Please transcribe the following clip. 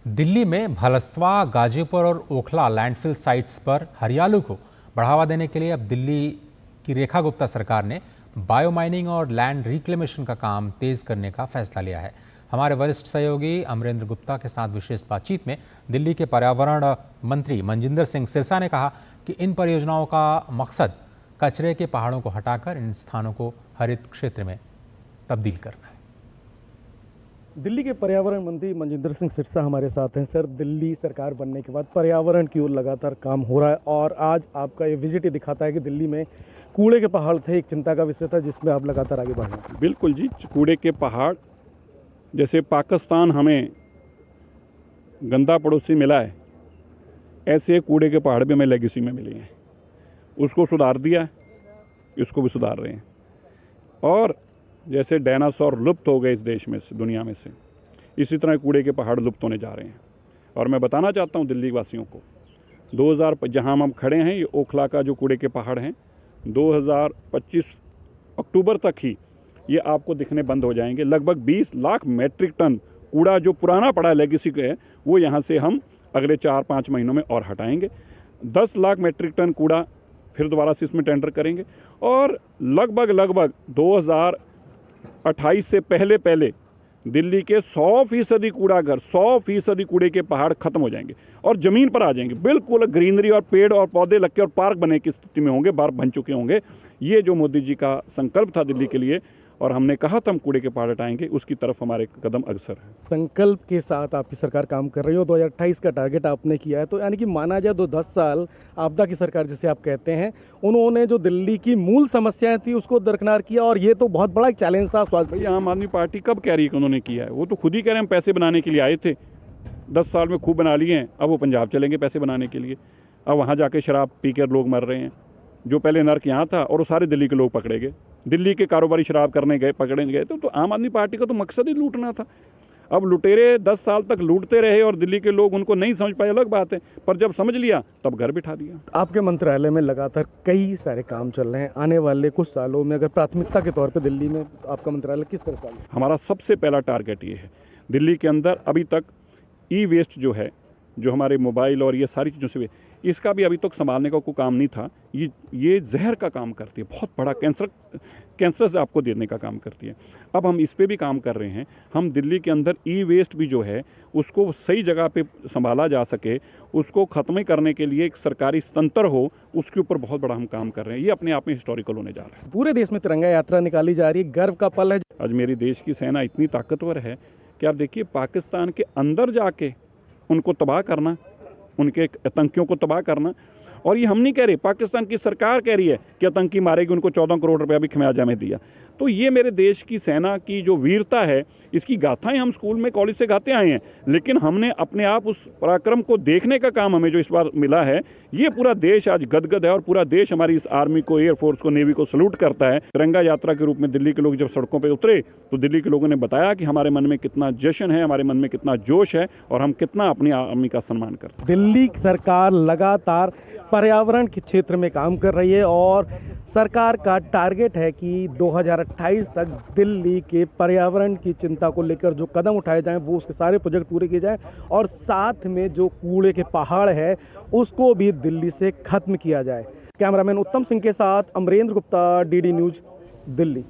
दिल्ली में भलस्वा, गाजीपुर और Okhla landfill sites पर हरियाली को बढ़ावा देने के लिए अब दिल्ली की रेखा गुप्ता सरकार ने बायोमाइनिंग और लैंड रिक्लेमेशन का काम तेज करने का फैसला लिया है। हमारे वरिष्ठ सहयोगी अमरेंद्र गुप्ता के साथ विशेष बातचीत में दिल्ली के पर्यावरण मंत्री मनजिंदर सिंह सिरसा ने कहा कि इन परियोजनाओं का मकसद कचरे के पहाड़ों को हटाकर इन स्थानों को हरित क्षेत्र में तब्दील करना है। दिल्ली के पर्यावरण मंत्री मनजिंदर सिंह सिरसा हमारे साथ हैं। सर, दिल्ली सरकार बनने के बाद पर्यावरण की ओर लगातार काम हो रहा है और आज आपका ये विजिट ही दिखाता है कि दिल्ली में कूड़े के पहाड़ थे, एक चिंता का विषय था जिसमें आप लगातार आगे बढ़ रहे हैं। बिल्कुल जी, कूड़े के पहाड़, जैसे पाकिस्तान हमें गंदा पड़ोसी मिला है, ऐसे कूड़े के पहाड़ भी हमें लेगेसी में मिले हैं। उसको सुधार दिया, इसको भी सुधार रहे हैं। और जैसे डायनासोर लुप्त हो गए इस देश में से, दुनिया में से, इसी तरह कूड़े के पहाड़ लुप्त होने जा रहे हैं। और मैं बताना चाहता हूं दिल्ली वासियों को, 2000 जहां हम खड़े हैं, ये ओखला का जो कूड़े के पहाड़ हैं, 2025 अक्टूबर तक ही ये आपको दिखने बंद हो जाएंगे। लगभग 20 लाख मैट्रिक टन कूड़ा जो पुराना पड़ा है, लेगेसी का है, वो यहाँ से हम अगले 4-5 महीनों में और हटाएंगे। 10 लाख मैट्रिक टन कूड़ा फिर दोबारा से इसमें टेंडर करेंगे और लगभग 2028 से पहले दिल्ली के 100% कूड़ा घर, 100% कूड़े के पहाड़ खत्म हो जाएंगे और ज़मीन पर आ जाएंगे। बिल्कुल ग्रीनरी और पेड़ और पौधे लग के और पार्क बनने की स्थिति में होंगे, बार बन चुके होंगे। ये जो मोदी जी का संकल्प था दिल्ली के लिए, और हमने कहा था हम कूड़े के पहाड़ हटाएंगे, उसकी तरफ हमारे कदम अग्रसर है। संकल्प के साथ आपकी सरकार काम कर रही हो। 2028 का टारगेट आपने किया है, तो यानी कि माना जाए 10 साल आपदा की सरकार जिसे आप कहते हैं, उन्होंने जो दिल्ली की मूल समस्याएं थी उसको दरकिनार किया और ये तो बहुत बड़ा एक चैलेंज था। स्वास्थ्य भैया, आम आदमी पार्टी कब कह रही है कि उन्होंने किया है? वो तो खुद ही कह रहे हैं हम पैसे बनाने के लिए आए थे, 10 साल में खूब बना लिए हैं। अब वो पंजाब चलेंगे पैसे बनाने के लिए। अब वहाँ जाके शराब पी कर लोग मर रहे हैं। जो पहले नर्क यहाँ था और वो सारे दिल्ली के लोग पकड़े गए, दिल्ली के कारोबारी शराब करने गए, पकड़े गए। तो आम आदमी पार्टी का तो मकसद ही लूटना था। अब लुटेरे 10 साल तक लूटते रहे और दिल्ली के लोग उनको नहीं समझ पाए, अलग बात है, पर जब समझ लिया तब घर बिठा दिया। आपके मंत्रालय में लगातार कई सारे काम चल रहे हैं। आने वाले कुछ सालों में अगर प्राथमिकता के तौर पर दिल्ली में आपका मंत्रालय किस तरह से? हमारा सबसे पहला टारगेट ये है, दिल्ली के अंदर अभी तक ई वेस्ट जो है, जो हमारे मोबाइल और ये सारी चीज़ों से, इसका भी अभी तक संभालने का कोई काम नहीं था। ये जहर का काम करती है, बहुत बड़ा कैंसर से आपको देने का काम करती है। अब हम इस पे भी काम कर रहे हैं। हम दिल्ली के अंदर ई वेस्ट भी जो है उसको सही जगह पे संभाला जा सके, उसको ख़त्म करने के लिए एक सरकारी तंत्र हो, उसके ऊपर बहुत बड़ा हम काम कर रहे हैं। ये अपने आप में हिस्टोरिकल होने जा रहा है। पूरे देश में तिरंगा यात्रा निकाली जा रही है, गर्व का पल है। आज मेरी देश की सेना इतनी ताकतवर है कि आप देखिए, पाकिस्तान के अंदर जाके उनको तबाह करना, उनके आतंकियों को तबाह करना। और ये हम नहीं कह रहे, पाकिस्तान की सरकार कह रही है कि आतंकी मारेगी, उनको 14 करोड़ रुपया भी खमियाजा में दिया। तो ये मेरे देश की सेना की जो वीरता है, इसकी गाथाएं हम स्कूल में, कॉलेज से गाते आए हैं, लेकिन हमने अपने आप उस पराक्रम को देखने का काम हमें जो इस बार मिला है, ये पूरा देश आज गदगद है और पूरा देश हमारी इस आर्मी को, एयरफोर्स को, नेवी को सल्यूट करता है। तिरंगा यात्रा के रूप में दिल्ली के लोग जब सड़कों पर उतरे तो दिल्ली के लोगों ने बताया कि हमारे मन में कितना जश्न है, हमारे मन में कितना जोश है और हम कितना अपनी आर्मी का सम्मान करते हैं। दिल्ली सरकार लगातार पर्यावरण के क्षेत्र में काम कर रही है और सरकार का टारगेट है कि 2028 तक दिल्ली के पर्यावरण की चिंता को लेकर जो कदम उठाए जाएं, वो उसके सारे प्रोजेक्ट पूरे किए जाएं और साथ में जो कूड़े के पहाड़ है उसको भी दिल्ली से खत्म किया जाए। कैमरामैन उत्तम सिंह के साथ अमरेंद्र गुप्ता, DD न्यूज़, दिल्ली।